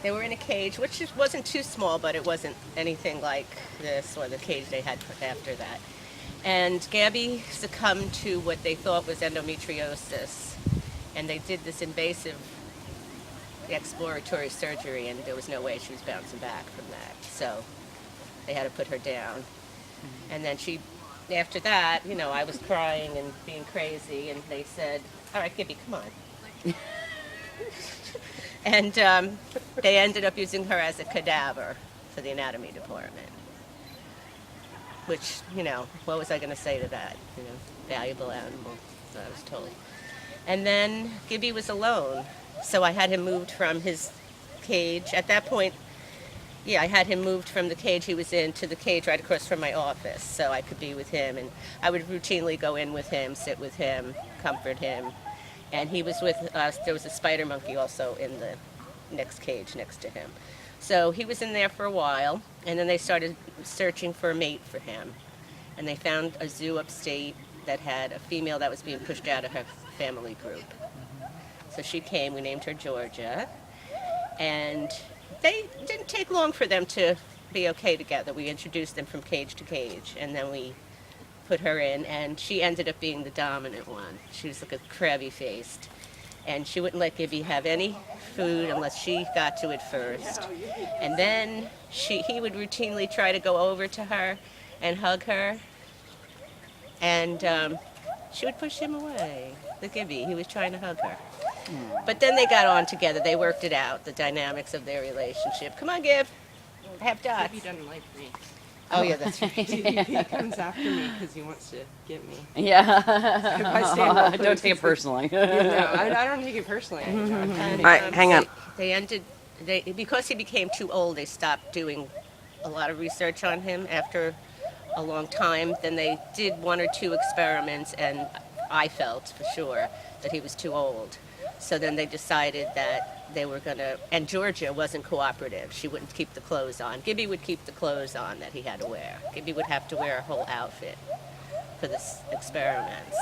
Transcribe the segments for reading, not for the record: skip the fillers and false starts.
They were in a cage, which wasn't too small, but it wasn't anything like this or the cage they had after that. And Gabby succumbed to what they thought was endometriosis. And they did this invasive exploratory surgery, and there was no way she was bouncing back from that. So they had to put her down. And then after that, I was crying and being crazy, and they said, all right, Gibby, come on. And they ended up using her as a cadaver for the anatomy department. Which, what was I going to say to that? Valuable animal, I was told. And then Gibby was alone, so I had him moved from his cage. At that point, I had him moved from the cage he was in to the cage right across from my office, so I could be with him. And I would routinely go in with him, sit with him, comfort him. And he was with us. There was a spider monkey also in the next cage next to him. So he was in there for a while, and then they started searching for a mate for him. And they found a zoo upstate that had a female that was being pushed out of her family group. So she came, we named her Georgia, and they didn't take long for them to be okay together. We introduced them from cage to cage, and then we put her in, and she ended up being the dominant one. She was like a crabby-faced, and she wouldn't let Gibby have any food unless she got to it first. And then he would routinely try to go over to her and hug her, and she would push him away. The Gibby, he was trying to hug her. But then they got on together. They worked it out, the dynamics of their relationship. Come on, Gib. I have dots. Gibby doesn't like me. Oh, yeah, that's right. He comes after me because he wants to get me. Yeah. If I stand up, Don't take it personally. No, I don't take it personally. And, All right, hang on. Because he became too old, they stopped doing a lot of research on him after a long time. Then they did 1 or 2 experiments, and I felt for sure that he was too old. So then they decided that they were going to, and Georgia wasn't cooperative. She wouldn't keep the clothes on. Gibby would keep the clothes on that he had to wear. Gibby would have to wear a whole outfit for the experiments.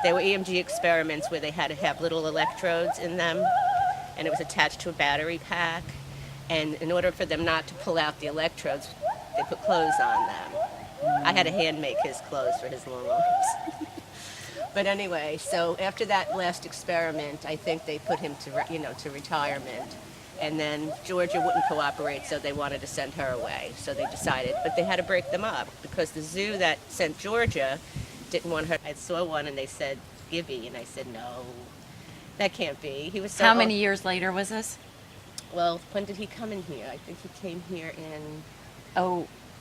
They were EMG experiments where they had to have little electrodes in them, and it was attached to a battery pack. And in order for them not to pull out the electrodes, they put clothes on them. I had to hand make his clothes for his long arms. But anyway, so after that last experiment, I think they put him to retirement. And then Georgia wouldn't cooperate, so they wanted to send her away. So they decided, but they had to break them up because the zoo that sent Georgia didn't want her. I saw one and they said, Gibby, and I said, no, that can't be. He was so How old. many years later was this? Well, when did he come in here? I think he came here in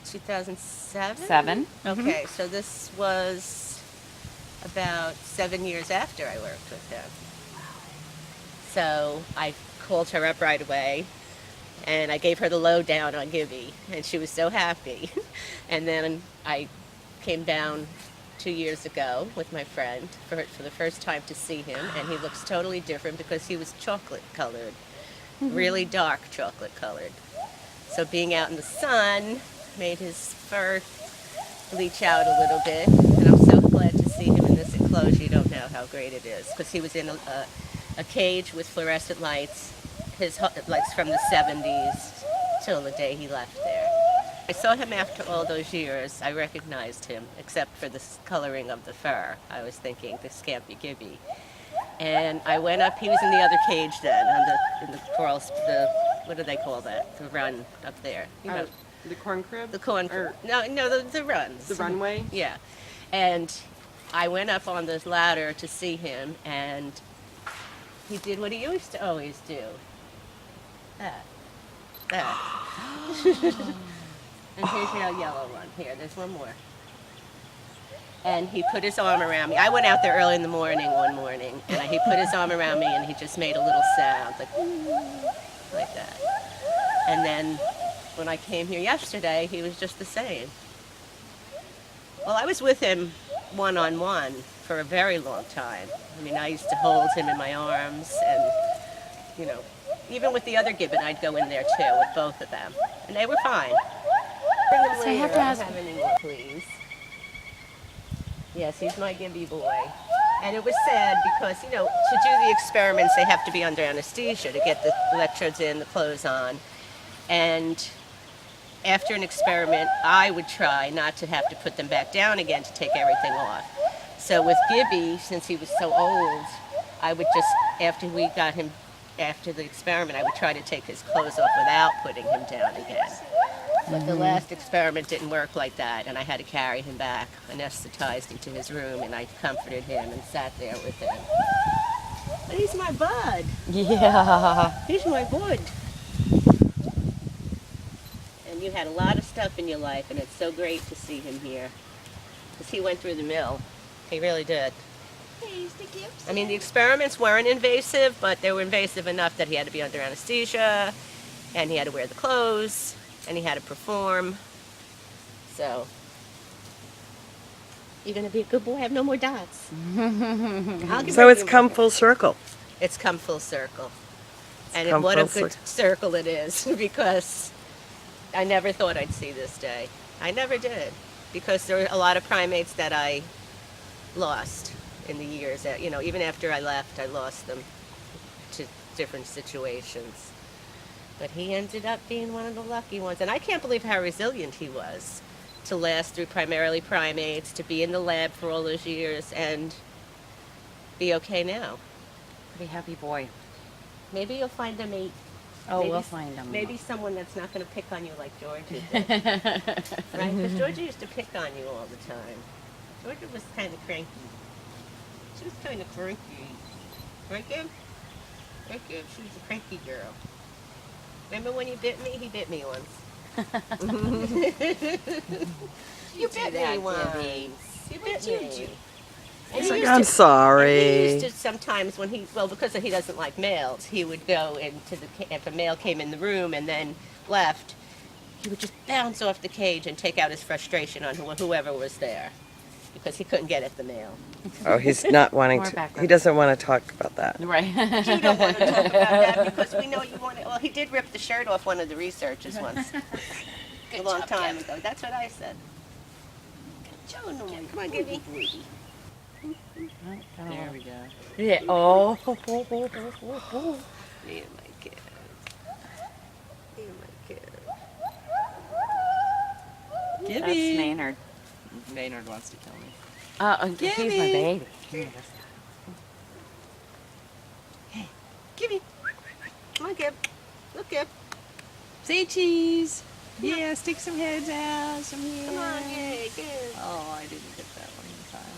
2007? 7. Okay, so this was about 7 years after I worked with him. So I called her up right away, and I gave her the lowdown on Gibby, and she was so happy. And then I came down 2 years ago with my friend for the first time to see him, and he looks totally different because he was chocolate-colored, really dark chocolate-colored. So being out in the sun made his fur bleach out a little bit, and I'm so glad to see him in this enclosure. You don't know how great it is, because he was in a cage with fluorescent lights, his lights from the 70s till the day he left there. I saw him after all those years. I recognized him, except for the coloring of the fur. I was thinking, this can't be Gibby. And I went up. He was in the other cage then, in the crawl, what do they call that? The run up there. The corn crib? The corn crib. No, the runs. The runway? Yeah. And I went up on this ladder to see him, and he did what he used to always do. That. And here's your yellow one. Here, there's one more. And he put his arm around me. I went out there early in the morning one morning, and he put his arm around me, and he just made a little sound, like that. And then when I came here yesterday, he was just the same. Well, I was with him one-on-one for a very long time. I mean, I used to hold him in my arms, and, even with the other gibbon, I'd go in there too, with both of them. And they were fine. Bring them So I have later. to I ask- don't have any more, please. Yes, he's my Gibby boy. And it was sad because, to do the experiments, they have to be under anesthesia to get the electrodes in, the clothes on. And after an experiment, I would try not to have to put them back down again to take everything off. So with Gibby, since he was so old, I would just, after we got him, after the experiment, I would try to take his clothes off without putting him down again. But the last experiment didn't work like that, and I had to carry him back, anesthetized him to his room, and I comforted him and sat there with him. But he's my bud. Yeah. He's my bud. And you had a lot of stuff in your life, and it's so great to see him here. Because he went through the mill. He really did. I mean, the experiments weren't invasive, but they were invasive enough that he had to be under anesthesia, and he had to wear the clothes, and he had to perform. So, you're going to be a good boy, have no more dots. So it's come full circle. It's come full circle. And come what a full good circle it is, because I never thought I'd see this day. I never did, because there were a lot of primates that I lost in the years that, even after I left, I lost them to different situations. But he ended up being one of the lucky ones. And I can't believe how resilient he was to last through primarily primates, to be in the lab for all those years and be okay now. Pretty happy boy. Maybe you'll find a mate. Oh, Maybe we'll find him. Maybe someone that's not going to pick on you like Georgia did. Right? Because Georgia used to pick on you all the time. Georgia was kind of cranky. She was kind of cranky. Right, Gib? Right, Gib? She was a cranky girl. Remember when you bit me? He bit me once. You bit me once. You bit me. And He's he like, used I'm to- sorry. And he used to sometimes when because he doesn't like males, he would go into if a male came in the room and then left, he would just bounce off the cage and take out his frustration on whoever was there, because he couldn't get at the male. Oh, he's not wanting More to. background. He doesn't want to talk about that. Right. You don't want to talk about that because we know you want it. Well, he did rip the shirt off one of the researchers once, a long time ago. That's what I said. Joe, no more. Come on, Gibby. There we go. Yeah. Oh. Me and my kid. Me and my kid. That's Gibby. Maynard. Maynard wants to kill me. He's my baby. Gibby. Come on, Gib. Look, Gib. Say cheese. Yeah, stick some heads out. Some Come on, yay, Gib. Oh, I didn't get that one in time.